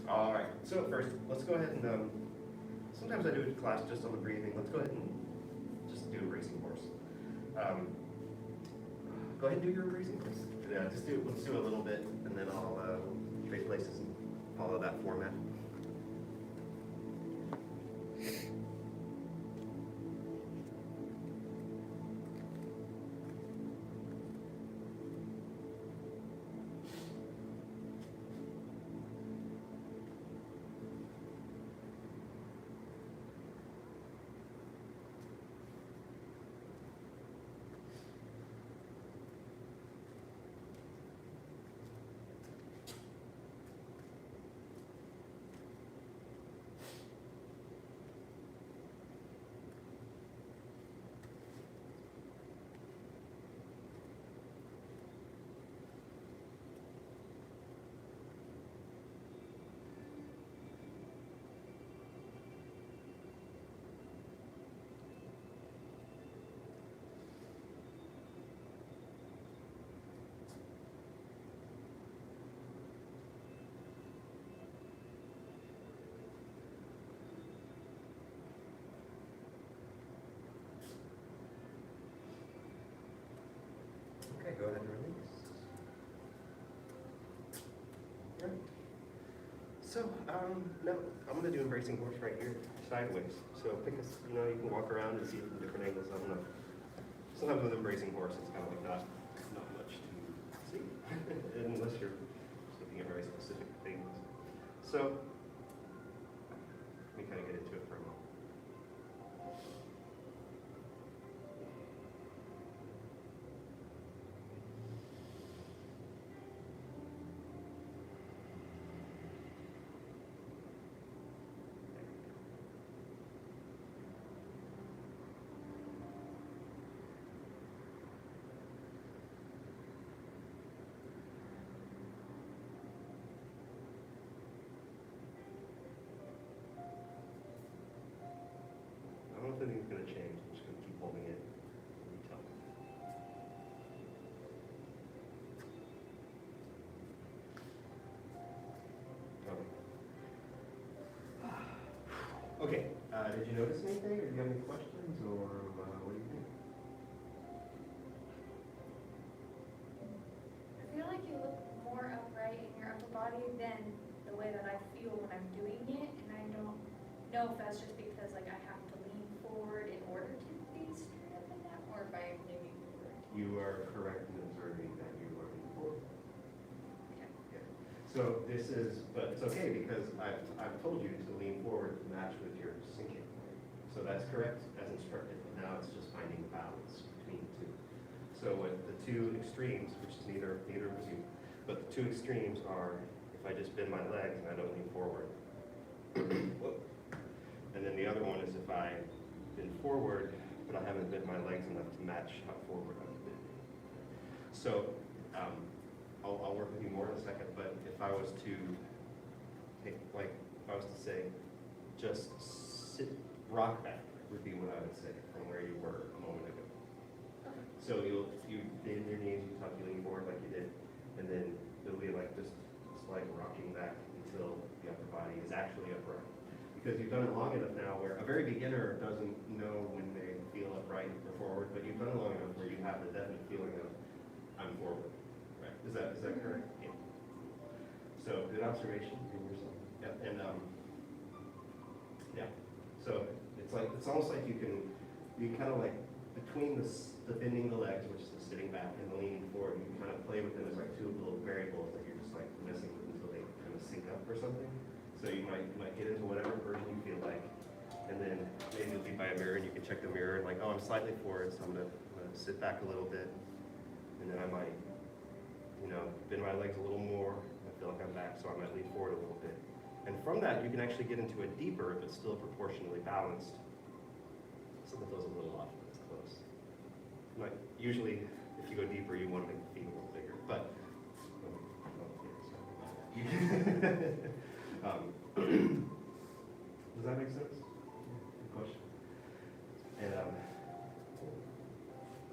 All right, so first, let's go ahead and, sometimes I do a class just on the breathing. Let's go ahead and just do a bracing course. Go ahead and do your bracing course. Yeah, let's do a little bit, and then I'll trade places and follow that format. Okay, go ahead and release. Right. So, now I'm going to do a bracing course right here, sideways. So pick a, you can walk around and see from different angles. I don't know. Sometimes with a bracing course, it's kind of like not much to see, unless you're just looking at very specific things. So, let me kind of get into it for a moment. I don't think it's going to change. I'm just going to keep holding it. Okay. Did you notice anything, or do you have any questions, or what do you think? I feel like you look more upright in your upper body than the way that I feel when I'm doing it, and I don't know if that's just because like I have to lean forward in order to be straight up in that, or if I'm leaning forward. You are correct in observing that you are leaning forward. Okay. Yeah. So this is, but it's okay because I've told you to lean forward to match with your sinking. So that's correct as instructed. Now it's just finding the balance between the two. So with the two extremes, which is neither of you, but the two extremes are if I just bend my legs and I don't lean forward. And then the other one is if I bend forward, but I haven't bent my legs enough to match how forward I'm bending. So I'll work with you more in a second, but if I was to take, like, if I was to say, just sit, rock back would be what I would say from where you were a moment ago. Okay. So you bend your knees, you tuck, you lean forward like you did, and then it'll be like just like rocking back until the upper body is actually upright. Because you've done it long enough now where a very beginner doesn't know when they feel upright or forward, but you've done it long enough where you have the definite feeling of I'm forward. Right? Is that correct? Yeah. So good observation. Yep. And yeah. So it's almost like you kind of like between the bending the legs, which is the sitting back, and the leaning forward, you kind of play with them as like two little variables that you're just like messing with until they kind of sync up or something. So you might get into whatever version you feel like, and then maybe you'll be by a mirror and you can check the mirror and like, oh, I'm slightly forward, so I'm gonna sit back a little bit, and then I might, bend my legs a little more. I feel like I'm back, so I might lean forward a little bit. And from that, you can actually get into a deeper, but still proportionally balanced. Some of those a little off, but it's close. Usually, if you go deeper, you want to make the feet a little bigger, but does that make sense? Good question. And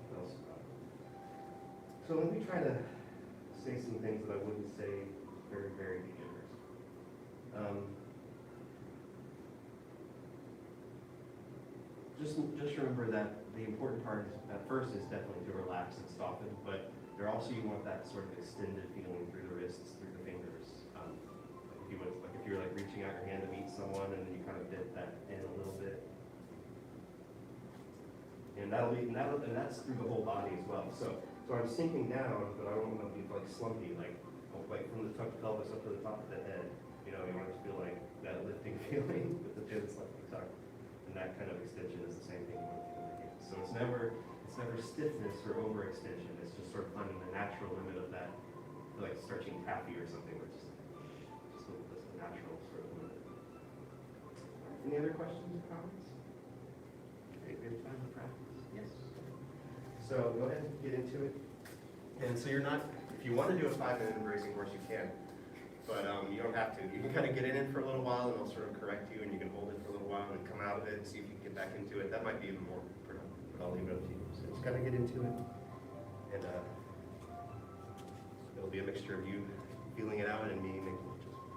what else? So let me try to say some things that I wouldn't say very, very beginners. Just remember that the important part is, at first is definitely to relax and soften, but there also you want that sort of extended feeling through the wrists, through the fingers. Like if you're like reaching out your hand to meet someone and then you kind of dip that in a little bit. And that's through the whole body as well. So I'm sinking down, but I don't want to be like slumpy, like from the top of the pelvis up to the top of the head. You know, you want to feel like that lifting feeling with the chin slightly tucked. And that kind of extension is the same thing you want to feel in the hands. So it's never stiffness or overextension. It's just sort of finding the natural limit of that, like stretching taffy or something, which is just a natural sort of limit. Any other questions or comments? Okay, we have time to practice. Yes. So go ahead and get into it. And so you're not, if you want to do a 5-minute embracing course, you can. But you don't have to. You can kind of get in it for a little while and they'll sort of correct you and you can hold it for a little while and come out of it and see if you can get back into it. That might be even more productive, but I'll leave it up to you. So just kind of get into it. And it'll be a mixture of you feeling it out and me making adjustments.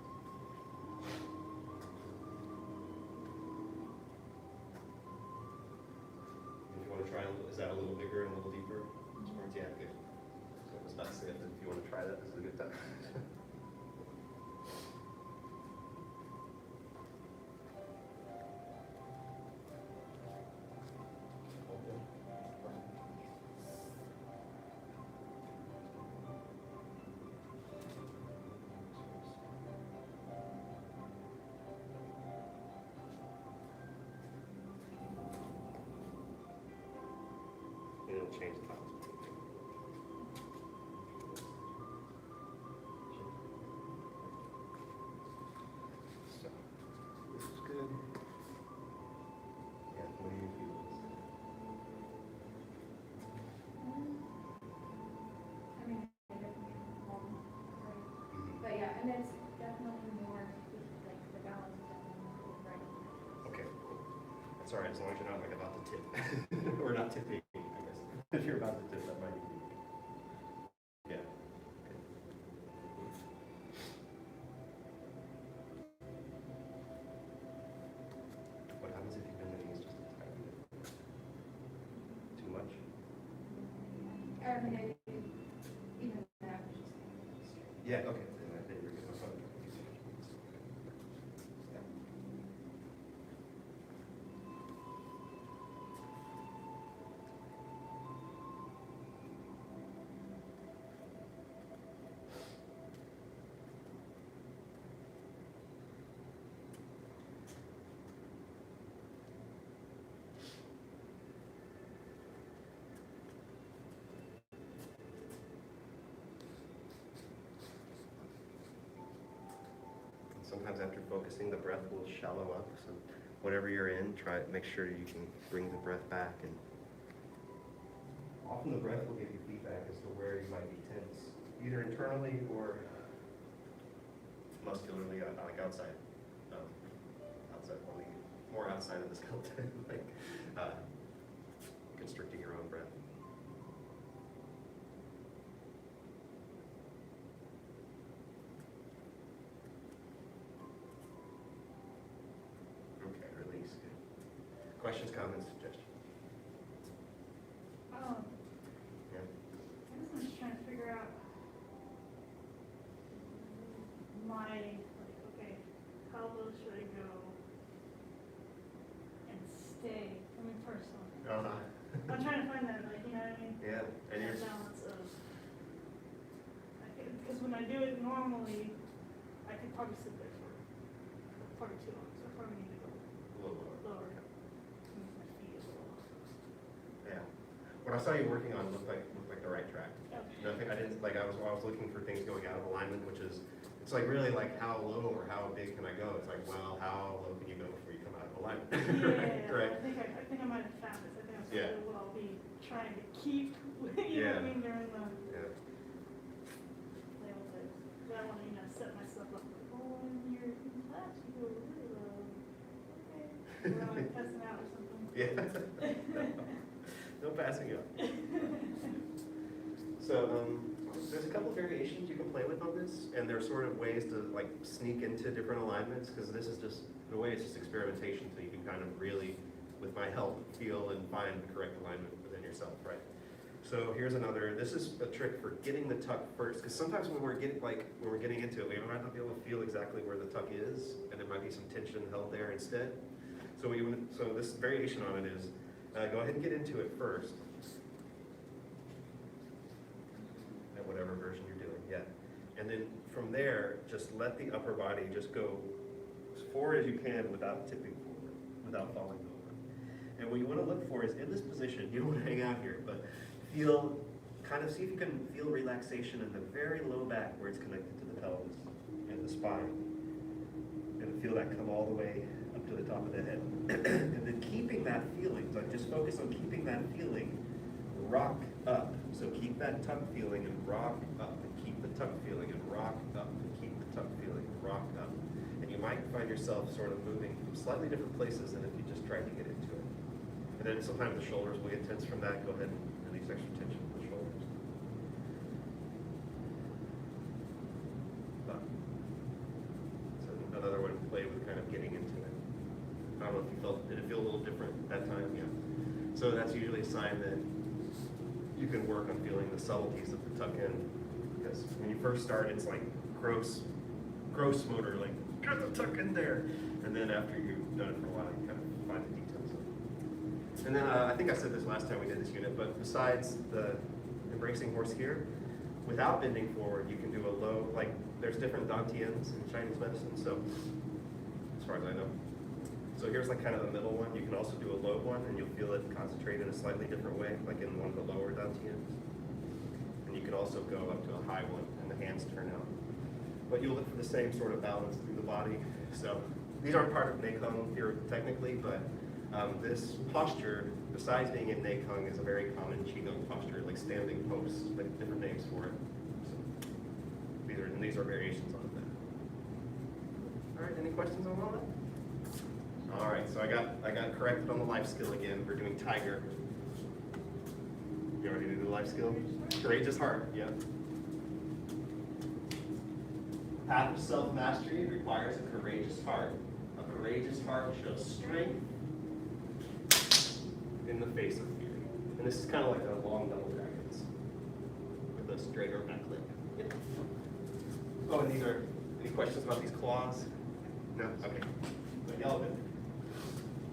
If you want to try, is that a little bigger and a little deeper? Yeah, good. So I was about to say, if you want to try that, this is a good time. It'll change the times. So, this is good. Yeah, what do you feel? I mean, I definitely home, right? But yeah, and it's definitely more like the balance is definitely right. Okay, that's all right, as long as you're not like about to tip. Or not tipping, I guess. If you're about to tip, that might be. Yeah. Okay. What happens if you bend the knees just a tiny bit? Too much? I mean, even that was just straight. Yeah, okay. Then you're good. Yeah. Sometimes after focusing, the breath will shallow up. So whatever you're in, make sure you can bring the breath back. And often the breath will give you feedback as to where you might be tense, either internally or muscularly, like outside. Outside, more outside of the skeleton, like constricting your own breath. Okay, release. Good. Questions, comments, suggestions? Yeah. I guess I'm just trying to figure out okay, how low should I go and stay? I mean, personally. I'm trying to find that, like, you know what I mean? Yeah, and That balance of, because when I do it normally, I could probably sit there for probably too long, so I probably need to go a little lower. lower. Move my feet a little. Yeah. What I saw you working on looked like the right track. Okay. Nothing. I didn't like. I was looking for things going out of alignment, which is it's like really like how low or how big can I go? It's like, well, how low can you go before you come out of alignment? Yeah, Right. I think I might have found this. I think that's Yeah. what I'll be trying to keep. You know what Yeah. I mean? During the Yeah. I want to, set myself up. Like, oh, when you're in class, you go really low. Okay. Or I'm like passing out or something. Yeah. No passing up. So, good. there's a couple variations you can play with on this, and there's sort of ways to like sneak into different alignments, because this is just, in a way, it's just experimentation, so you can kind of really, with my help, feel and find the correct alignment within yourself, right? So here's another, this is a trick for getting the tuck first, because sometimes when we're getting into it, we might not be able to feel exactly where the tuck is, and there might be some tension held there instead. So this variation on it is, go ahead and get into it first, at whatever version you're doing, yeah. And then from there, just let the upper body just go as forward as you can without tipping forward, without falling over. And what you want to look for is in this position, you don't want to hang out here, but see if you can feel relaxation in the very low back where it's connected to the pelvis and the spine. And feel that come all the way up to the top of the head. And then keeping that feeling, so just focus on keeping that feeling, rock up. So keep that tuck feeling and rock up, and keep the tuck feeling and rock up, and keep the tuck feeling and rock up. And you might find yourself sort of moving from slightly different places than if you just tried to get into it. And then sometimes the shoulders will get tense from that. Go ahead and release extra tension in the shoulders. So another one to play with kind of getting into it. I don't know if you did it feel a little different that time? Yeah. So that's usually a sign that you can work on feeling the subtleties of the tuck in. Because when you first start, it's like gross motor, like, get the tuck in there. And then after you've done it for a while, you kind of find the details of it. And then I think I said this last time we did this unit, but besides the embracing horse here, without bending forward, you can do a low, like there's different dantians in Chinese medicine, so as far as I know. So here's like kind of the middle one. You can also do a low one, and you'll feel it concentrate in a slightly different way, like in one of the lower dantians. And you can also go up to a high one, and the hands turn out. But you'll look for the same sort of balance through the body. So these aren't part of Nei Kung here technically, but this posture, besides being in Nei Kung, is a very common Qigong posture, like standing posts, like different names for it. So these are variations on that. All right, any questions on all that? All right, so I got corrected on the life skill again. We're doing tiger. You ready to do the life skill? Courageous heart, yeah. Path of self-mastery requires a courageous heart. A courageous heart shows strength in the face of fear. And this is kind of like a long double dragons with a straighter back leg. Yeah. Oh, and any questions about these claws? No? Okay. The elephant.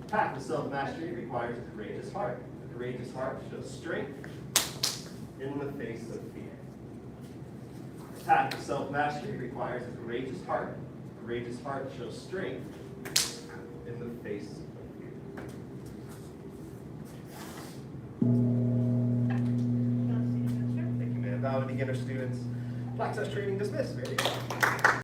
Path of self-mastery requires a courageous heart. A courageous heart shows strength in the face of fear. Path of self-mastery requires a courageous heart. A courageous heart shows strength in the face of fear. Thank you, man. Valid beginner students. Black Touch training dismissed. Very good.